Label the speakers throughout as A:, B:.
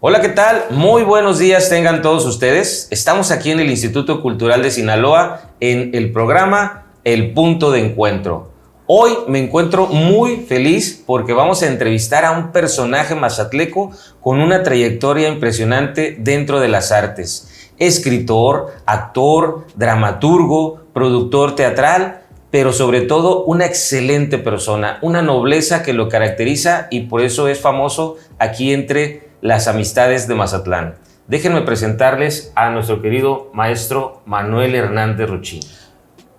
A: Hola, ¿qué tal? Muy buenos días tengan todos ustedes. Estamos aquí en el Instituto Cultural de Sinaloa en el programa El Punto de Encuentro. Hoy me encuentro muy feliz porque vamos a entrevistar a un personaje mazatleco con una trayectoria impresionante dentro de las artes. Escritor, actor, dramaturgo, productor teatral, pero sobre todo una excelente persona, una nobleza que lo caracteriza y por eso es famoso aquí entre las amistades de Mazatlán. Déjenme presentarles a nuestro querido maestro Manuel Hernández Rochín.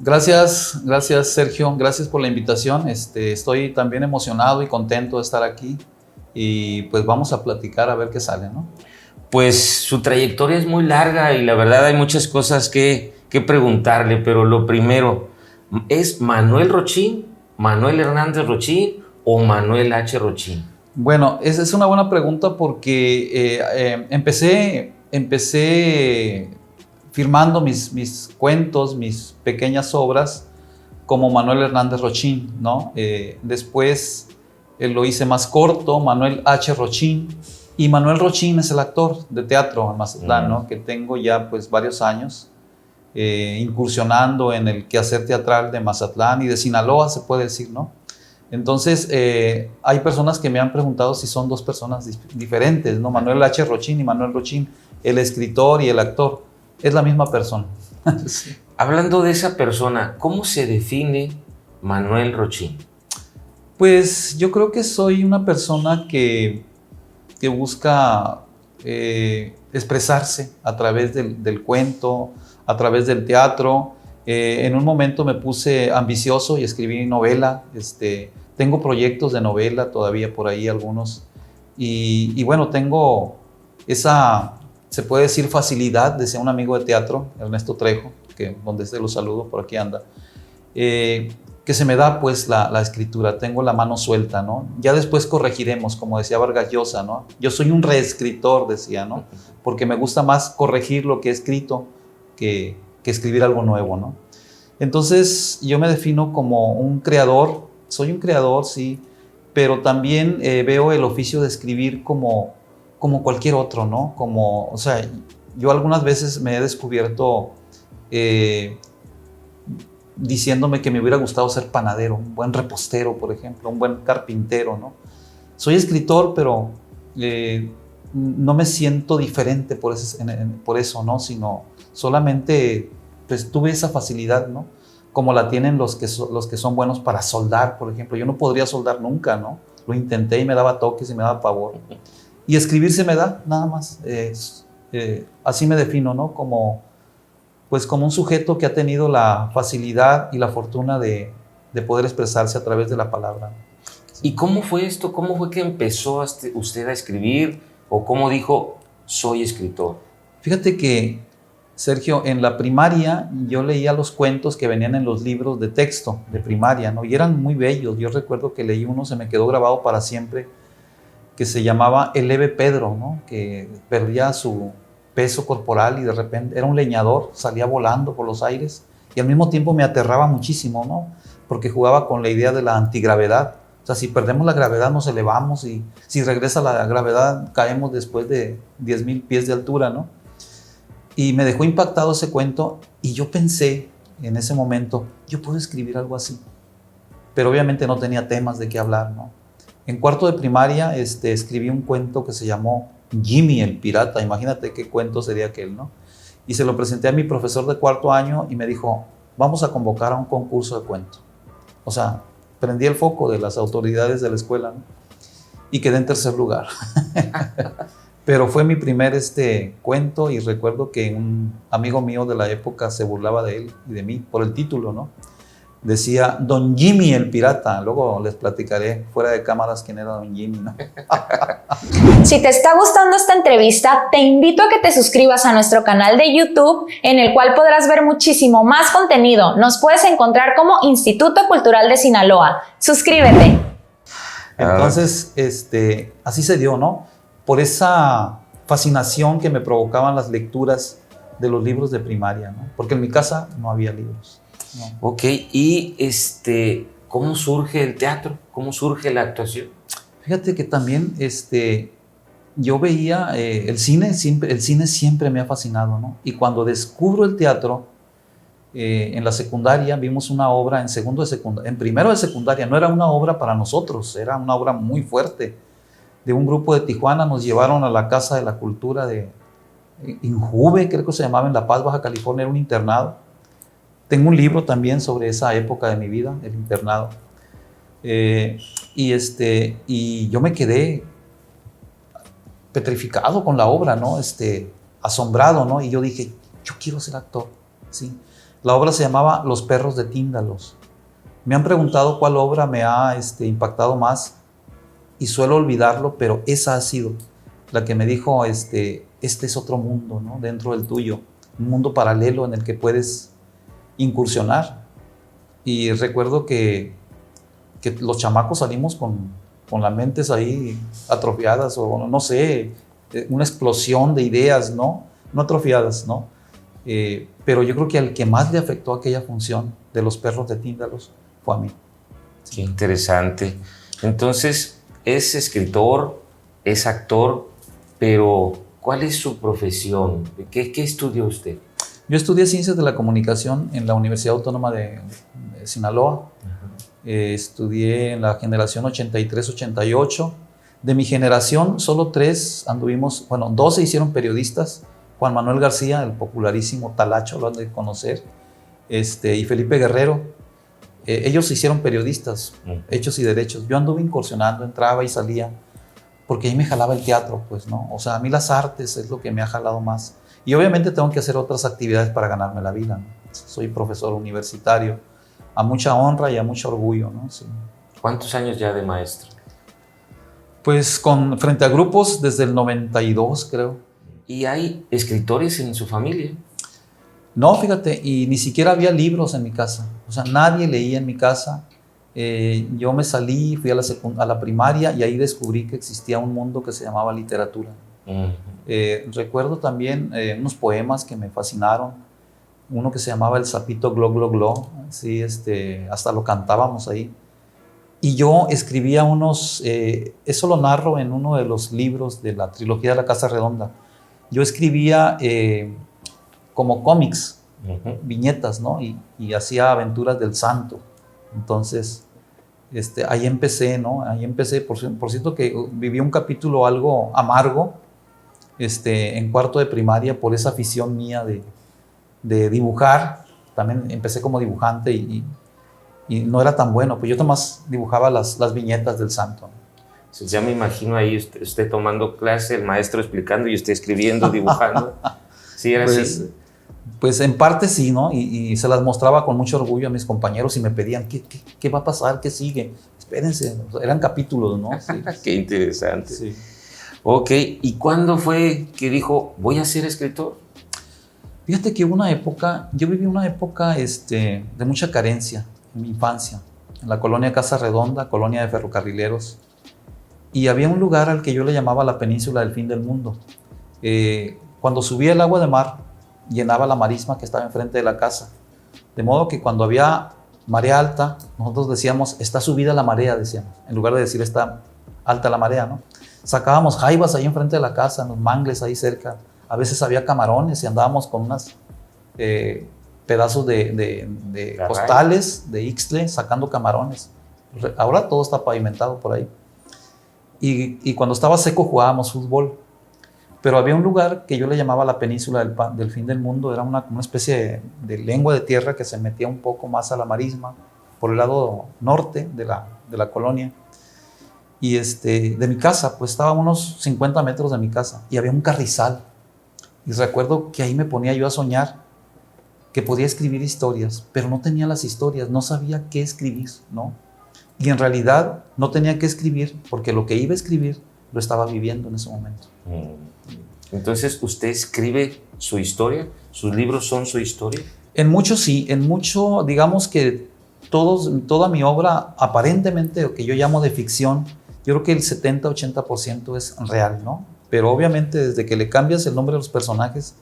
B: Gracias Sergio, gracias por la invitación. Estoy también emocionado y contento de estar aquí y pues vamos a platicar a ver qué sale, ¿no?
A: Pues su trayectoria es muy larga y la verdad hay muchas cosas que preguntarle, pero lo primero, ¿es Manuel Rochín, Manuel Hernández Rochín o Manuel H. Rochín?
B: Bueno, esa es una buena pregunta porque empecé firmando mis cuentos, mis pequeñas obras como Manuel Hernández Rochín, ¿no? Después lo hice más corto, Manuel H. Rochín, y Manuel Rochín es el actor de teatro en Mazatlán, ¿no? Que tengo ya pues varios años incursionando en el quehacer teatral de Mazatlán y de Sinaloa, se puede decir, ¿no? Entonces, hay personas que me han preguntado si son dos personas diferentes, ¿no? Manuel H. Rochín y Manuel Rochín, el escritor y el actor, es la misma persona.
A: Sí. Hablando de esa persona, ¿cómo se define Manuel Rochín?
B: Pues yo creo que soy una persona que busca expresarse a través del cuento, a través del teatro. En un momento me puse ambicioso y escribí novela. Tengo proyectos de novela todavía por ahí algunos. Y bueno, tengo esa, se puede decir, facilidad, decía un amigo de teatro, Ernesto Trejo, que donde se lo saludo, por aquí anda, que se me da pues la escritura, tengo la mano suelta, ¿no? Ya después corregiremos, como decía Vargas Llosa, ¿no? Yo soy un reescritor, decía, ¿no? Porque me gusta más corregir lo que he escrito que escribir algo nuevo, ¿no? Entonces yo me defino como un creador, soy un creador, sí, pero también veo el oficio de escribir como cualquier otro, ¿no? O sea, yo algunas veces me he descubierto diciéndome que me hubiera gustado ser panadero, un buen repostero, por ejemplo, un buen carpintero, ¿no? Soy escritor, pero no me siento diferente por eso, ¿no? Sino solamente pues tuve esa facilidad, ¿no? Como la tienen los que son buenos para soldar, por ejemplo. Yo no podría soldar nunca, ¿no? Lo intenté y me daba toques y me daba pavor. Y escribir se me da, nada más. Así me defino, ¿no? Como un sujeto que ha tenido la facilidad y la fortuna de poder expresarse a través de la palabra.
A: ¿Y cómo fue esto? ¿Cómo fue que empezó usted a escribir? ¿O cómo dijo, soy escritor?
B: Fíjate que, Sergio, en la primaria yo leía los cuentos que venían en los libros de texto de primaria, ¿no? Y eran muy bellos. Yo recuerdo que leí uno, se me quedó grabado para siempre, que se llamaba El leve Pedro, ¿no? Que perdía su peso corporal y de repente era un leñador, salía volando por los aires y al mismo tiempo me aterraba muchísimo, ¿no? Porque jugaba con la idea de la antigravedad. O sea, si perdemos la gravedad nos elevamos y si regresa la gravedad caemos después de 10,000 pies de altura, ¿no? Y me dejó impactado ese cuento y yo pensé en ese momento, yo puedo escribir algo así. Pero obviamente no tenía temas de qué hablar, ¿no? En cuarto de primaria escribí un cuento que se llamó Jimmy el Pirata. Imagínate qué cuento sería aquel, ¿no? Y se lo presenté a mi profesor de cuarto año y me dijo, vamos a convocar a un concurso de cuento. O sea, prendí el foco de las autoridades de la escuela, ¿no? Y quedé en tercer lugar. Pero fue mi primer cuento y recuerdo que un amigo mío de la época se burlaba de él y de mí por el título, ¿no? Decía Don Jimmy el Pirata. Luego les platicaré fuera de cámaras quién era Don Jimmy, ¿no?
C: Si te está gustando esta entrevista, te invito a que te suscribas a nuestro canal de YouTube, en el cual podrás ver muchísimo más contenido. Nos puedes encontrar como Instituto Cultural de Sinaloa. Suscríbete.
B: Entonces, así se dio, ¿no? Por esa fascinación que me provocaban las lecturas de los libros de primaria, ¿no? Porque en mi casa no había libros. No.
A: Ok, y ¿cómo surge el teatro? ¿Cómo surge la actuación?
B: Fíjate que también yo veía el cine siempre me ha fascinado, ¿no? Y cuando descubro el teatro, en la secundaria vimos una obra en primero de secundaria, no era una obra para nosotros, era una obra muy fuerte, de un grupo de Tijuana. Nos llevaron a la Casa de la Cultura de Injuve, creo que se llamaba, en La Paz, Baja California, era un internado. Tengo un libro también sobre esa época de mi vida, el internado. Y yo me quedé petrificado con la obra, ¿no? Asombrado, ¿no? Y yo dije, yo quiero ser actor, ¿sí? La obra se llamaba Los Perros de Tíndalos. Me han preguntado cuál obra me ha impactado más y suelo olvidarlo, pero esa ha sido la que me dijo, este es otro mundo, ¿no? Dentro del tuyo, un mundo paralelo en el que puedes incursionar. Y recuerdo que los chamacos salimos con las mentes ahí atrofiadas, o no sé, una explosión de ideas, ¿no? No atrofiadas, ¿no? Pero yo creo que al que más le afectó aquella función de Los Perros de Tíndalos fue a mí.
A: Qué interesante. Entonces, es escritor, es actor, pero ¿cuál es su profesión? ¿Qué estudió usted?
B: Yo estudié Ciencias de la Comunicación en la Universidad Autónoma de Sinaloa. Estudié en la generación 83-88. De mi generación, solo 3 anduvimos, bueno, 2 se hicieron periodistas. Juan Manuel García, el popularísimo Talacho, lo han de conocer, y Felipe Guerrero. Ellos se hicieron periodistas, hechos y derechos. Yo anduve incursionando, entraba y salía, porque ahí me jalaba el teatro, pues, ¿no? O sea, a mí las artes es lo que me ha jalado más. Y obviamente tengo que hacer otras actividades para ganarme la vida, ¿no? Soy profesor universitario, a mucha honra y a mucho orgullo, ¿no? Sí.
A: ¿Cuántos años ya de maestro?
B: Pues frente a grupos desde el 92, creo.
A: ¿Y hay escritores en su familia?
B: No, fíjate, y ni siquiera había libros en mi casa. O sea, nadie leía en mi casa. Yo me salí, fui a la primaria y ahí descubrí que existía un mundo que se llamaba literatura. Recuerdo también unos poemas que me fascinaron. Uno que se llamaba El sapito glo glo glo. Sí, hasta lo cantábamos ahí. Y yo escribía eso lo narro en uno de los libros de la trilogía de La Casa Redonda. Yo escribía como cómics, viñetas, ¿no? Y hacía aventuras del santo. Entonces, ahí empecé, ¿no? Ahí empecé, por cierto que viví un capítulo algo amargo, en cuarto de primaria, por esa afición mía de dibujar. También empecé como dibujante y no era tan bueno, pues yo nomás dibujaba las viñetas del santo, ¿no?
A: Entonces ya me imagino ahí usted tomando clase, el maestro explicando y usted escribiendo, dibujando. ¿Sí era así?
B: Pues en parte sí, ¿no? Y se las mostraba con mucho orgullo a mis compañeros y me pedían, ¿qué va a pasar? ¿Qué sigue? Espérense, eran capítulos, ¿no? Sí.
A: Qué interesante.
B: Sí.
A: Ok, ¿y cuándo fue que dijo, voy a ser escritor?
B: Fíjate que yo viví una época de mucha carencia en mi infancia, en la colonia Casa Redonda, colonia de ferrocarrileros, y había un lugar al que yo le llamaba la península del fin del mundo. Cuando subía el agua de mar, llenaba la marisma que estaba enfrente de la casa, de modo que cuando había marea alta, nosotros decíamos, está subida la marea, decíamos, en lugar de decir está alta la marea, ¿no? Sacábamos jaibas ahí enfrente de la casa, en los mangles ahí cerca, a veces había camarones y andábamos con unas pedazos de costales, de ixtle, sacando camarones. Ahora todo está pavimentado por ahí. Y cuando estaba seco jugábamos fútbol. Pero había un lugar que yo le llamaba la península del fin del mundo. Era una especie de lengua de tierra que se metía un poco más a la marisma, por el lado norte de la colonia. Y de mi casa, pues estaba a unos 50 metros de mi casa. Y había un carrizal. Y recuerdo que ahí me ponía yo a soñar que podía escribir historias, pero no tenía las historias, no sabía qué escribir, ¿no? Y en realidad no tenía que escribir porque lo que iba a escribir lo estaba viviendo en ese momento.
A: Entonces, ¿usted escribe su historia? ¿Sus libros son su historia?
B: En mucho sí, digamos que toda mi obra, aparentemente, lo que yo llamo de ficción, yo creo que el 70-80% es real, ¿no? Pero obviamente desde que le cambias el nombre de los personajes,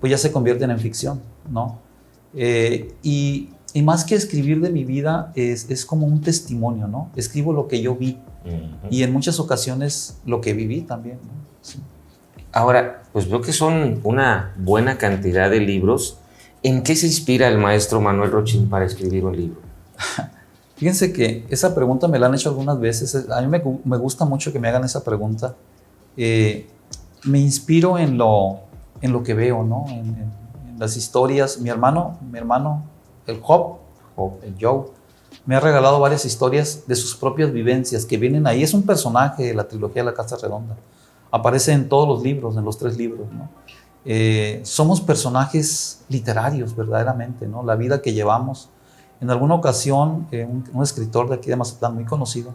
B: pues ya se convierten en ficción, ¿no? Y Y más que escribir de mi vida, es como un testimonio, ¿no? Escribo lo que yo vi y en muchas ocasiones lo que viví también, ¿no? Sí.
A: Ahora, pues veo que son una buena cantidad de libros. ¿En qué se inspira el maestro Manuel Rochín para escribir un libro?
B: Fíjense que esa pregunta me la han hecho algunas veces. A mí me gusta mucho que me hagan esa pregunta. Me inspiro en lo que veo, ¿no? En las historias. Mi hermano, el Job, el Joe, me ha regalado varias historias de sus propias vivencias que vienen ahí. Es un personaje de la trilogía de la Casa Redonda. Aparece en todos los libros, en los 3 libros, ¿no? Somos personajes literarios, verdaderamente, ¿no? La vida que llevamos. En alguna ocasión, un escritor de aquí de Mazatlán, muy conocido,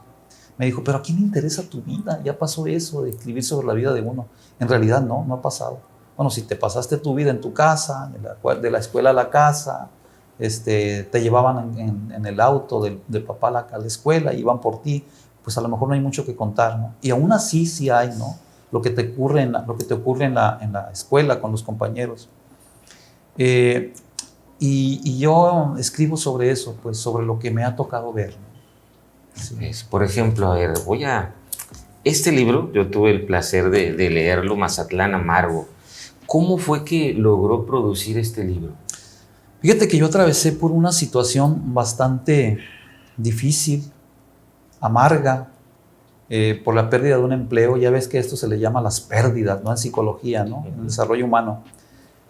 B: me dijo, pero ¿a quién le interesa tu vida? Ya pasó eso de escribir sobre la vida de uno. En realidad no ha pasado. Bueno, si te pasaste tu vida en tu casa, de la escuela a la casa, te llevaban en el auto de papá a la escuela, iban por ti, pues a lo mejor no hay mucho que contar, ¿no? Y aún así sí hay, ¿no? Lo que te ocurre en la escuela con los compañeros. Y yo escribo sobre eso, pues sobre lo que me ha tocado ver, ¿no? Sí.
A: Por ejemplo, a ver, este libro, yo tuve el placer de leerlo, Mazatlán Amargo. ¿Cómo fue que logró producir este libro?
B: Fíjate que yo atravesé por una situación bastante difícil, amarga, por la pérdida de un empleo. Ya ves que esto se le llama las pérdidas, ¿no? En psicología, ¿no? En el desarrollo humano.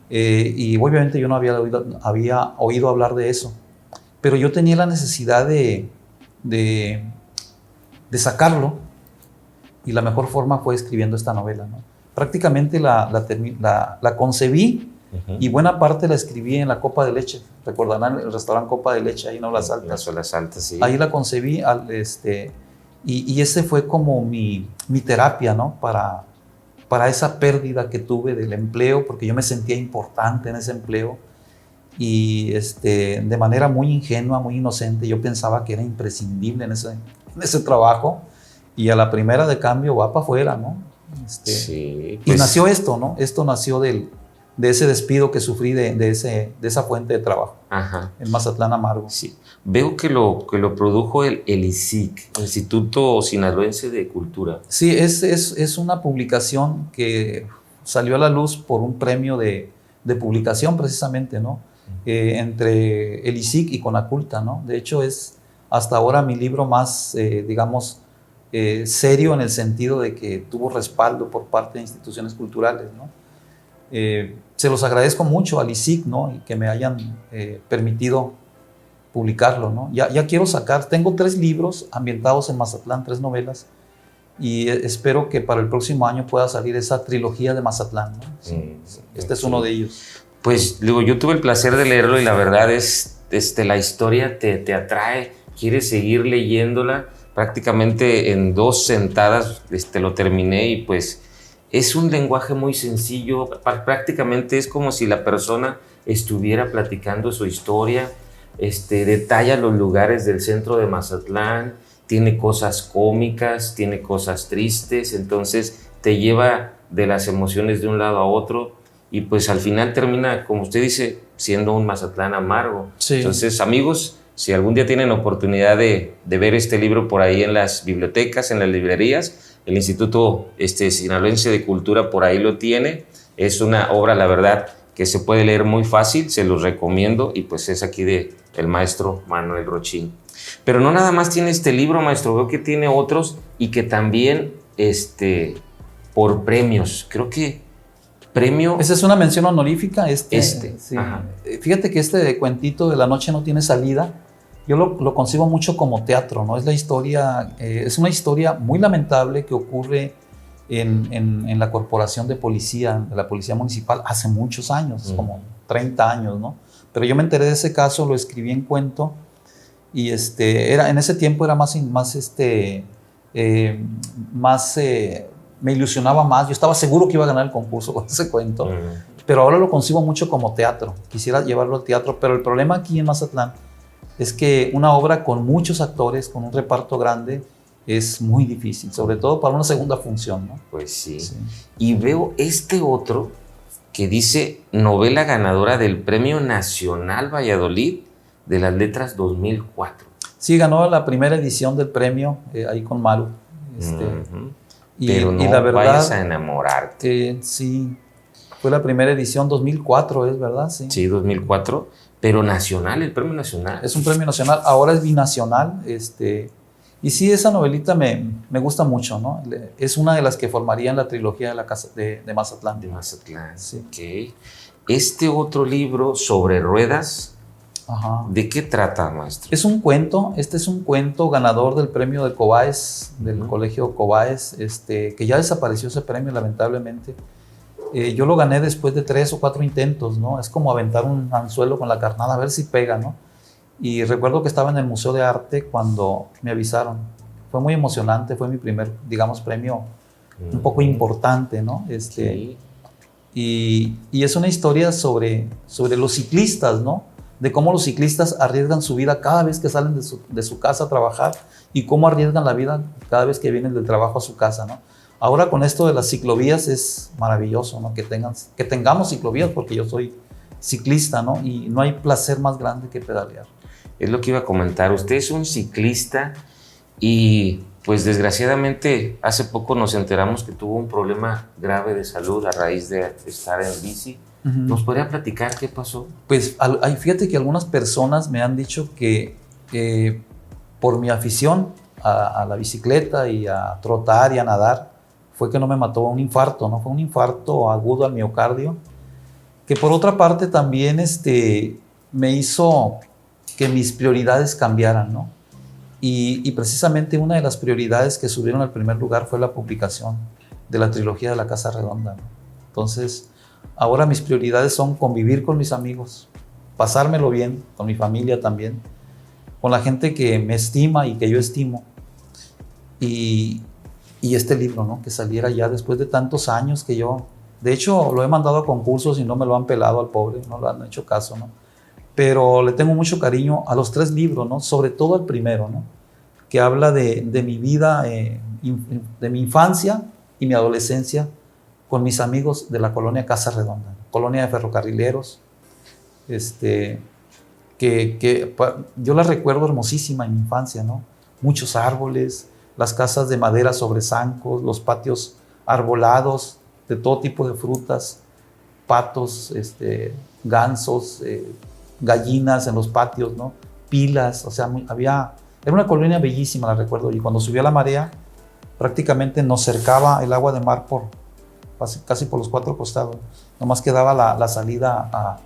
B: Y obviamente yo no había oído hablar de eso, pero yo tenía la necesidad de sacarlo, y la mejor forma fue escribiendo esta novela, ¿no? Prácticamente la concebí, y buena parte la escribí en la Copa de Leche. Recordarán el restaurante Copa de Leche, ahí en Olas Altas.
A: Las Altas, sí.
B: Ahí la concebí, y ese fue como mi terapia, ¿no? Para esa pérdida que tuve del empleo, porque yo me sentía importante en ese empleo, y de manera muy ingenua, muy inocente, yo pensaba que era imprescindible en ese trabajo, y a la primera de cambio va para afuera, ¿no?
A: Sí,
B: pues, y nació esto, ¿no? Esto nació de ese despido que sufrí de esa fuente de trabajo.
A: Ajá.
B: En Mazatlán Amargo.
A: Sí. Veo que lo produjo el ISIC, Instituto Sinaloense de Cultura.
B: Sí, es una publicación que salió a la luz por un premio de publicación, precisamente, ¿no? Entre el ISIC y Conaculta, ¿no? De hecho, es hasta ahora mi libro más, digamos, serio, en el sentido de que tuvo respaldo por parte de instituciones culturales, ¿no? Se los agradezco mucho al ISIC, ¿no? Y que me hayan permitido publicarlo, ¿no? Ya quiero tengo 3 libros ambientados en Mazatlán, 3 novelas, y espero que para el próximo año pueda salir esa trilogía de Mazatlán, ¿no? Sí, es uno de ellos.
A: Pues digo, yo tuve el placer de leerlo, y la verdad es, la historia te atrae, quieres seguir leyéndola. Prácticamente en 2 sentadas lo terminé, y pues es un lenguaje muy sencillo. Prácticamente es como si la persona estuviera platicando su historia. Detalla los lugares del centro de Mazatlán, tiene cosas cómicas, tiene cosas tristes, entonces te lleva de las emociones de un lado a otro, y pues al final termina, como usted dice, siendo un Mazatlán amargo. Sí. Entonces, amigos, si algún día tienen oportunidad de ver este libro por ahí en las bibliotecas, en las librerías, el Instituto Sinaloense de Cultura por ahí lo tiene. Es una obra, la verdad, que se puede leer muy fácil, se los recomiendo, y pues es aquí del maestro Manuel Rochín. Pero no nada más tiene este libro, maestro, veo que tiene otros, y que también por premios, creo que premio...
B: Esa es una mención honorífica. Sí.
A: Ajá.
B: Fíjate que cuentito de La noche no tiene salida, yo lo concibo mucho como teatro, ¿no? Es una historia muy lamentable que ocurre en la corporación de policía, de la policía municipal, hace muchos años, como 30 años, ¿no? Pero yo me enteré de ese caso, lo escribí en cuento, y en ese tiempo era me ilusionaba más. Yo estaba seguro que iba a ganar el concurso con ese cuento, pero ahora lo concibo mucho como teatro. Quisiera llevarlo al teatro, pero el problema aquí en Mazatlán es que una obra con muchos actores, con un reparto grande, es muy difícil, sobre todo para una segunda función, ¿no?
A: Pues sí. Y veo otro que dice novela ganadora del Premio Nacional Valladolid de las letras 2004.
B: Sí, ganó la primera edición del premio ahí con Maru.
A: Pero no
B: la verdad,
A: vayas a enamorarte.
B: Sí, fue la primera edición 2004, ¿es verdad? Sí.
A: Sí, 2004, pero nacional, el premio nacional.
B: Es un premio nacional, ahora es binacional. Y sí, esa novelita me gusta mucho, ¿no? Es una de las que formarían la trilogía de la casa de Mazatlán.
A: De Mazatlán,
B: sí.
A: Ok. Este otro libro, Sobre Ruedas,
B: ajá.
A: ¿De qué trata, maestro?
B: Es un cuento, este es un cuento ganador del premio de Cobaes, del colegio Cobaes, que ya desapareció ese premio lamentablemente. Yo lo gané después de 3 o 4 intentos, ¿no? Es como aventar un anzuelo con la carnada, a ver si pega, ¿no? Y recuerdo que estaba en el Museo de Arte cuando me avisaron. Fue muy emocionante, fue mi primer, digamos, premio un poco importante, ¿no?
A: Sí.
B: Y es una historia sobre los ciclistas, ¿no? De cómo los ciclistas arriesgan su vida cada vez que salen de su casa a trabajar y cómo arriesgan la vida cada vez que vienen del trabajo a su casa, ¿no? Ahora con esto de las ciclovías es maravilloso, ¿no? Que tengamos ciclovías, porque yo soy ciclista, ¿no? Y no hay placer más grande que pedalear.
A: Es lo que iba a comentar. Usted es un ciclista y pues desgraciadamente hace poco nos enteramos que tuvo un problema grave de salud a raíz de estar en bici. ¿Nos podría platicar qué pasó?
B: Pues fíjate que algunas personas me han dicho que por mi afición a la bicicleta y a trotar y a nadar fue que no me mató un infarto, ¿no? Fue un infarto agudo al miocardio, que por otra parte también me hizo que mis prioridades cambiaran, ¿no? Y precisamente una de las prioridades que subieron al primer lugar fue la publicación de la trilogía de la Casa Redonda, ¿no? Entonces, ahora mis prioridades son convivir con mis amigos, pasármelo bien, con mi familia también, con la gente que me estima y que yo estimo. Y este libro, ¿no? Que saliera ya después de tantos años que yo... De hecho, lo he mandado a concursos y no me lo han pelado al pobre, no lo han hecho caso, ¿no? Pero le tengo mucho cariño a los 3 libros, ¿no? Sobre todo al primero, ¿no? Que habla de mi vida, de mi infancia y mi adolescencia con mis amigos de la colonia Casa Redonda, colonia de ferrocarrileros, que yo la recuerdo hermosísima en mi infancia, ¿no? Muchos árboles, las casas de madera sobre zancos, los patios arbolados de todo tipo de frutas, patos, gansos, gallinas en los patios, ¿no? Pilas, o sea, era una colonia bellísima, la recuerdo, y cuando subía la marea, prácticamente nos cercaba el agua de mar casi por los 4 costados, nomás quedaba la salida a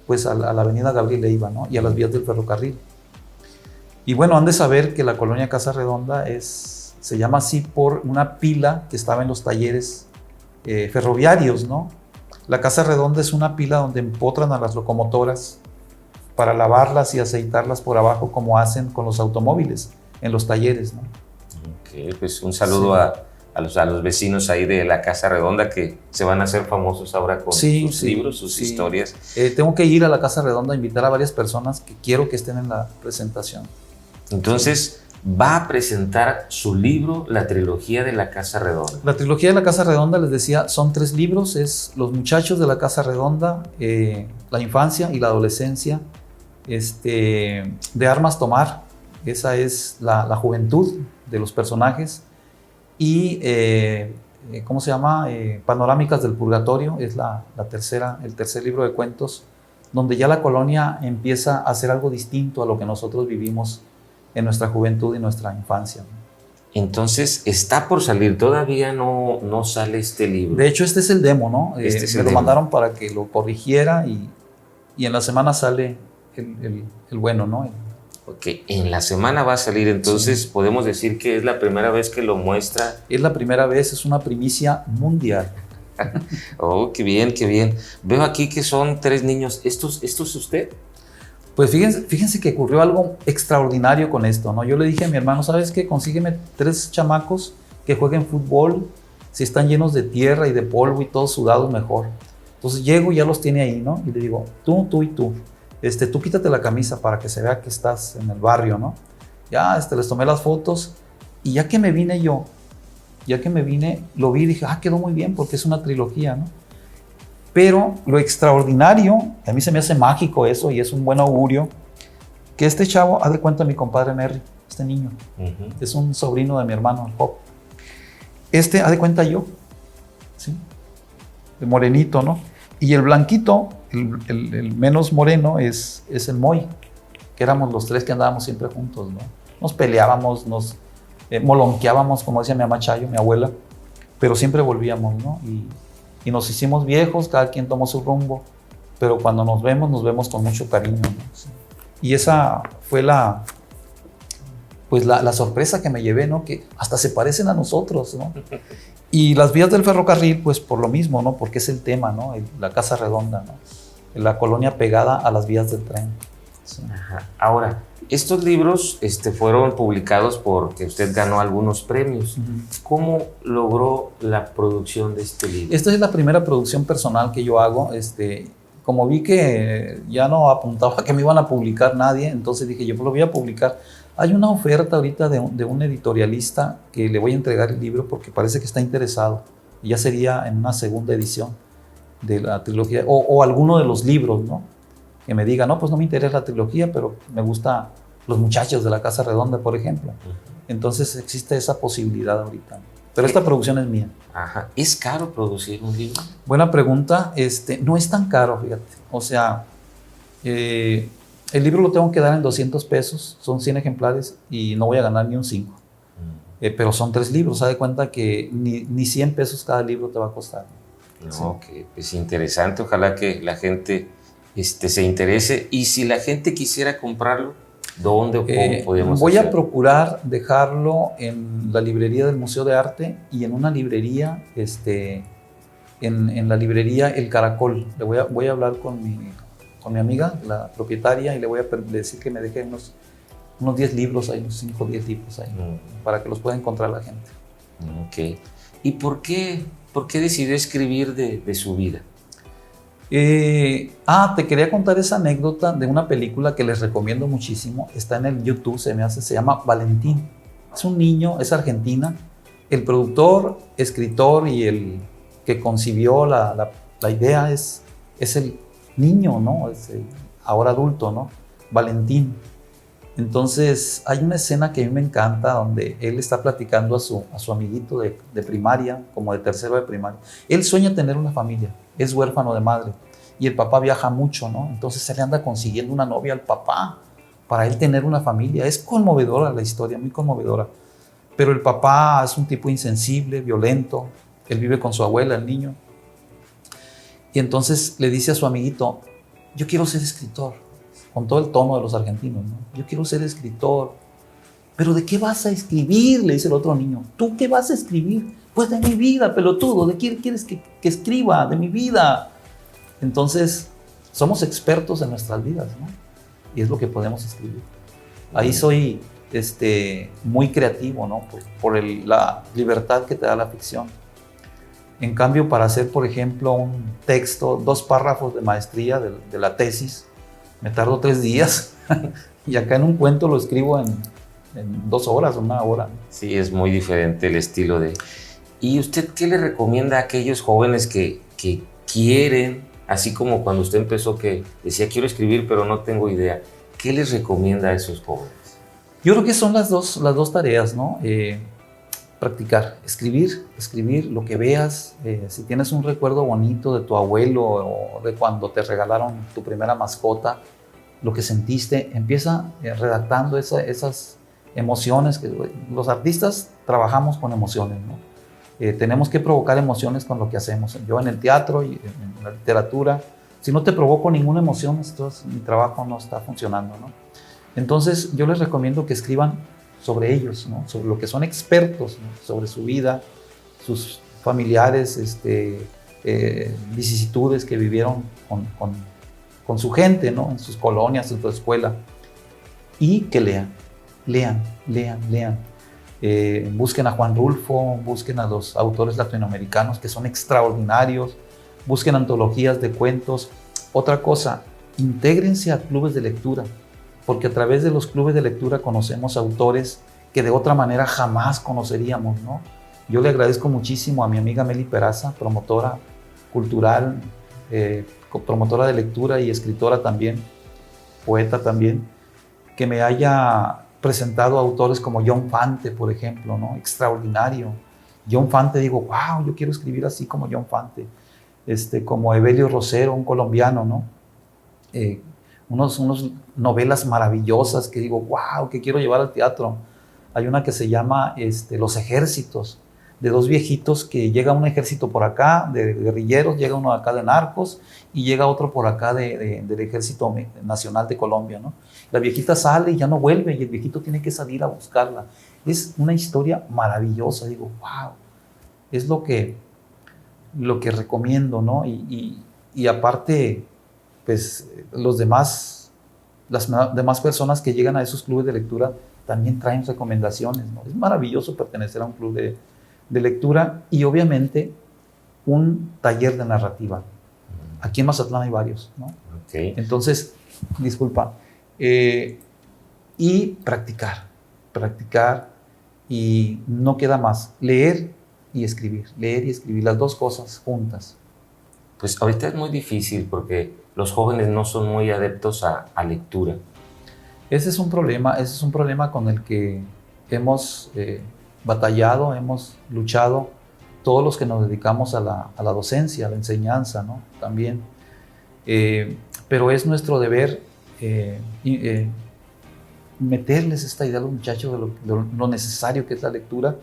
B: la avenida Gabriel Leiva, ¿no? Y a las vías del ferrocarril. Y bueno, han de saber que la colonia Casa Redonda se llama así por una pila que estaba en los talleres ferroviarios, ¿no? La Casa Redonda es una pila donde empotran a las locomotoras para lavarlas y aceitarlas por abajo, como hacen con los automóviles en los talleres, ¿no?
A: Ok, pues un saludo a los vecinos ahí de la Casa Redonda, que se van a hacer famosos ahora con sus libros, sus historias.
B: Tengo que ir a la Casa Redonda a invitar a varias personas que quiero que estén en la presentación.
A: Entonces, va a presentar su libro, la trilogía de la Casa Redonda.
B: La trilogía de la Casa Redonda, les decía, son 3 libros. Es Los muchachos de la Casa Redonda, la infancia y la adolescencia, de armas tomar. Esa es la juventud de los personajes. Y, ¿cómo se llama? Panorámicas del Purgatorio, es el tercer libro de cuentos, donde ya la colonia empieza a hacer algo distinto a lo que nosotros vivimos en nuestra juventud y nuestra infancia.
A: Entonces, está por salir, todavía no sale este libro.
B: De hecho, este es el demo, ¿no? Me lo mandaron para que lo corrigiera y en la semana sale el bueno, ¿no?
A: Ok, en la semana va a salir, entonces podemos decir que es la primera vez que lo muestra.
B: Es la primera vez, es una primicia mundial.
A: Oh, qué bien, qué bien. Veo aquí que son 3 niños. ¿Esto es usted?
B: Pues fíjense que ocurrió algo extraordinario con esto, ¿no? Yo le dije a mi hermano, ¿sabes qué? Consígueme 3 chamacos que jueguen fútbol, si están llenos de tierra y de polvo y todos sudados, mejor. Entonces llego y ya los tiene ahí, ¿no? Y le digo, tú y tú. Tú quítate la camisa para que se vea que estás en el barrio, ¿no? Ya, les tomé las fotos y ya que me vine, lo vi y dije, quedó muy bien porque es una trilogía, ¿no? Pero lo extraordinario, a mí se me hace mágico eso y es un buen augurio, Que este chavo, haz de cuenta mi compadre Merry, este niño, es un sobrino de mi hermano, el Job. Haz de cuenta yo, ¿sí? El morenito, ¿no? Y el blanquito, el menos moreno, es el Moy, que éramos los tres que andábamos siempre juntos, ¿no? Nos peleábamos, nos molonqueábamos, como decía mi mamá Chayo, mi abuela, pero siempre volvíamos, ¿no? Y nos hicimos viejos, cada quien tomó su rumbo, pero cuando nos vemos con mucho cariño, ¿no? Sí. Y esa fue la sorpresa que me llevé, ¿no? Que hasta se parecen a nosotros, ¿no? Y las vías del ferrocarril, pues por lo mismo, ¿no? Porque es el tema, ¿no? La Casa Redonda, ¿no? La colonia pegada a las vías del tren. Sí.
A: Ajá. Ahora, estos libros fueron publicados porque usted ganó algunos premios. ¿Cómo logró la producción de este libro?
B: Esta es la primera producción personal que yo hago. Como vi que ya no apuntaba que me iban a publicar nadie, entonces dije, yo lo voy a publicar. Hay una oferta ahorita de un editorialista que le voy a entregar el libro porque parece que está interesado. Y ya sería en una segunda edición de la trilogía, o alguno de los libros, ¿no? Que me diga, no, pues no me interesa la trilogía, pero me gusta Los Muchachos de la Casa Redonda, por ejemplo. Entonces existe esa posibilidad ahorita. Pero esta producción es mía.
A: Ajá. ¿Es caro producir un libro?
B: Buena pregunta. No es tan caro, fíjate. O sea, el libro lo tengo que dar en 200 pesos. Son 100 ejemplares y no voy a ganar ni un 5. Pero son 3 libros. Se da cuenta que ni 100 pesos cada libro te va a costar.
A: No,
B: Sí.
A: que es interesante. Ojalá que la gente se interese. Y si la gente quisiera comprarlo, ¿dónde o cómo podemos
B: Voy
A: hacer?
B: a procurar dejarlo en la librería del Museo de Arte y en una librería, en la librería El Caracol. Voy a hablar con mi amiga, la propietaria, y le voy a decir que me deje unos 10 libros ahí, unos 5 o 10 libros ahí, para que los pueda encontrar la gente.
A: Ok. ¿Y por qué decidió escribir de su vida?
B: Te quería contar esa anécdota de una película que les recomiendo muchísimo. Está en el YouTube, se llama Valentín. Es un niño, es argentina. El productor, escritor y el que concibió la idea es el niño, ¿no? Es el ahora adulto, ¿no? Valentín. Entonces hay una escena que a mí me encanta donde él está platicando a su amiguito de primaria, como de tercero de primaria. Él sueña tener una familia, es huérfano de madre y el papá viaja mucho, ¿no? Entonces se le anda consiguiendo una novia al papá para él tener una familia. Es conmovedora la historia, muy conmovedora. Pero el papá es un tipo insensible, violento. Él vive con su abuela, el niño. Y entonces le dice a su amiguito, yo quiero ser escritor. Con todo el tono de los argentinos, ¿no? Yo quiero ser escritor. ¿Pero de qué vas a escribir? Le dice el otro niño. ¿Tú qué vas a escribir? Pues de mi vida, pelotudo. ¿De qué quieres que escriba? De mi vida. Entonces, somos expertos en nuestras vidas, ¿no? Y es lo que podemos escribir. Ahí soy muy creativo, ¿no? Por la libertad que te da la ficción. En cambio, para hacer, por ejemplo, un texto, 2 párrafos de maestría de la tesis, me tardo 3 días y acá en un cuento lo escribo en 2 horas o 1 hora.
A: Sí, es muy diferente el estilo de... ¿Y usted qué le recomienda a aquellos jóvenes que quieren, así como cuando usted empezó que decía quiero escribir pero no tengo idea? ¿Qué les recomienda a esos jóvenes?
B: Yo creo que son las dos tareas, ¿no? Practicar, escribir lo que veas. Si tienes un recuerdo bonito de tu abuelo o de cuando te regalaron tu primera mascota, lo que sentiste, empieza redactando esas emociones. Los artistas trabajamos con emociones, ¿no? Tenemos que provocar emociones con lo que hacemos. Yo en el teatro y en la literatura, si no te provoco ninguna emoción, entonces mi trabajo no está funcionando, ¿no? Entonces yo les recomiendo que escriban sobre ellos, ¿no? Sobre lo que son expertos, ¿no? Sobre su vida, sus familiares, vicisitudes que vivieron con su gente, ¿no? En sus colonias, en su escuela. Y que lean. Busquen a Juan Rulfo, busquen a los autores latinoamericanos que son extraordinarios, busquen antologías de cuentos. Otra cosa, intégrense a clubes de lectura, porque a través de los clubes de lectura conocemos autores que de otra manera jamás conoceríamos, ¿no? Yo le agradezco muchísimo a mi amiga Meli Peraza, promotora cultural, promotora de lectura y escritora también, poeta también, que me haya presentado autores como John Fante, por ejemplo, ¿no? Extraordinario. John Fante, digo, wow, yo quiero escribir así como John Fante. Como Evelio Rosero, un colombiano, ¿no? Unos novelas maravillosas que digo, wow, que quiero llevar al teatro. Hay una que se llama Los Ejércitos, de dos viejitos que llega un ejército por acá, de guerrilleros, llega uno acá de narcos y llega otro por acá del Ejército Nacional de Colombia, ¿no? La viejita sale y ya no vuelve y el viejito tiene que salir a buscarla. Es una historia maravillosa, digo, wow, es lo que recomiendo, ¿no? Y aparte, pues las demás personas que llegan a esos clubes de lectura también traen recomendaciones, ¿no? Es maravilloso pertenecer a un club de lectura y obviamente un taller de narrativa. Aquí en Mazatlán hay varios, ¿no?
A: Okay.
B: Entonces, disculpa, y practicar y no queda más, leer y escribir, las dos cosas juntas.
A: Pues ahorita es muy difícil porque los jóvenes no son muy adeptos a lectura.
B: Ese es un problema con el que hemos batallado, hemos luchado todos los que nos dedicamos a la docencia, a la enseñanza, ¿no? También. Pero es nuestro deber meterles esta idea a los muchachos de lo necesario que es la lectura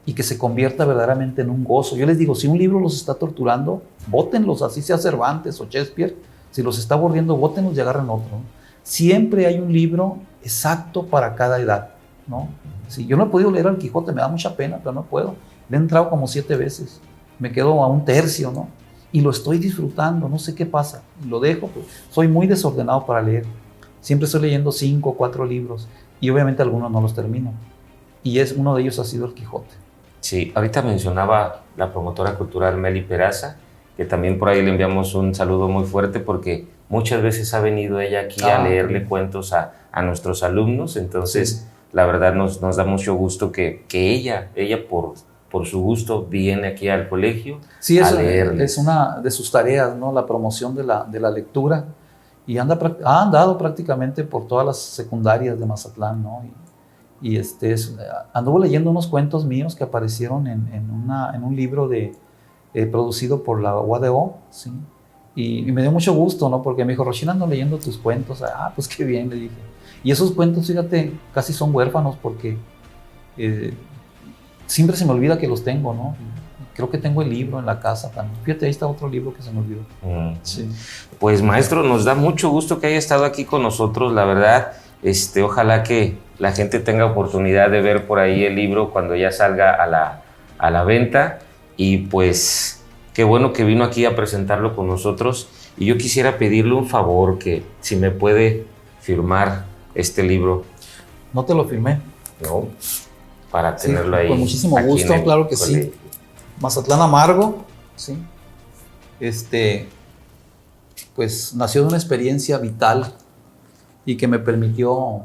B: y que se convierta verdaderamente en un gozo. Yo les digo, si un libro los está torturando, bótenlos, así sea Cervantes o Shakespeare. Si los está aburriendo, bótenlos y agarren otro, ¿no? Siempre hay un libro exacto para cada edad, ¿no? Si yo no he podido leer al Quijote, me da mucha pena, pero no puedo. Le he entrado como 7 veces, me quedo a un tercio, ¿no? Y lo estoy disfrutando, no sé qué pasa. Lo dejo, pues soy muy desordenado para leer. Siempre estoy leyendo 5 o 4 libros y obviamente algunos no los termino. Y uno de ellos ha sido el Quijote.
A: Sí, ahorita mencionaba la promotora cultural Meli Peraza, que también por ahí le enviamos un saludo muy fuerte porque muchas veces ha venido ella aquí a leerle cuentos a nuestros alumnos, entonces sí. La verdad nos da mucho gusto que ella por su gusto viene aquí al colegio a leerle.
B: Es una de sus tareas, ¿no? La promoción de la lectura y ha andado prácticamente por todas las secundarias de Mazatlán, ¿no? Y anduvo leyendo unos cuentos míos que aparecieron en un libro producido por la UADO, ¿sí? Y me dio mucho gusto, ¿no? Porque me dijo, Rochina, ando leyendo tus cuentos. Pues qué bien, le dije. Y esos cuentos, fíjate, casi son huérfanos porque siempre se me olvida que los tengo, ¿no? Creo que tengo el libro en la casa también. Fíjate, ahí está otro libro que se me olvidó. Sí.
A: Pues maestro, nos da mucho gusto que haya estado aquí con nosotros, la verdad. Ojalá que la gente tenga oportunidad de ver por ahí el libro cuando ya salga a la venta. Y pues qué bueno que vino aquí a presentarlo con nosotros. Y yo quisiera pedirle un favor, que si me puede firmar este libro.
B: ¿No te lo firmé?
A: No, para tenerlo ahí.
B: Con muchísimo gusto, claro que sí. Mazatlán Amargo, sí. Pues nació de una experiencia vital y que me permitió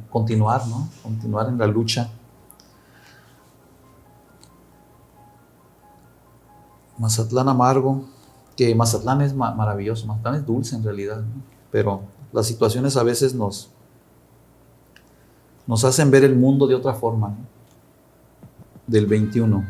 B: continuar, ¿no? Continuar en la lucha. Mazatlán Amargo, que Mazatlán es maravilloso, Mazatlán es dulce en realidad, ¿no? Pero las situaciones a veces nos hacen ver el mundo de otra forma, ¿no? Del 21.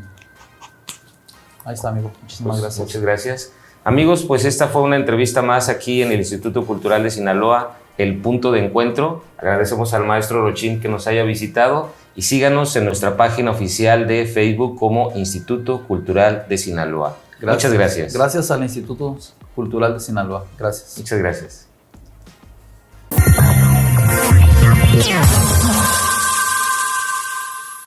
B: Ahí está, amigo. Muchísimas gracias.
A: Muchas gracias. Amigos, pues esta fue una entrevista más aquí en el Instituto Cultural de Sinaloa, El Punto de Encuentro. Agradecemos al maestro Rochín que nos haya visitado y síganos en nuestra página oficial de Facebook como Instituto Cultural de Sinaloa. Muchas gracias.
B: Gracias al Instituto Cultural de Sinaloa. Gracias.
A: Muchas gracias.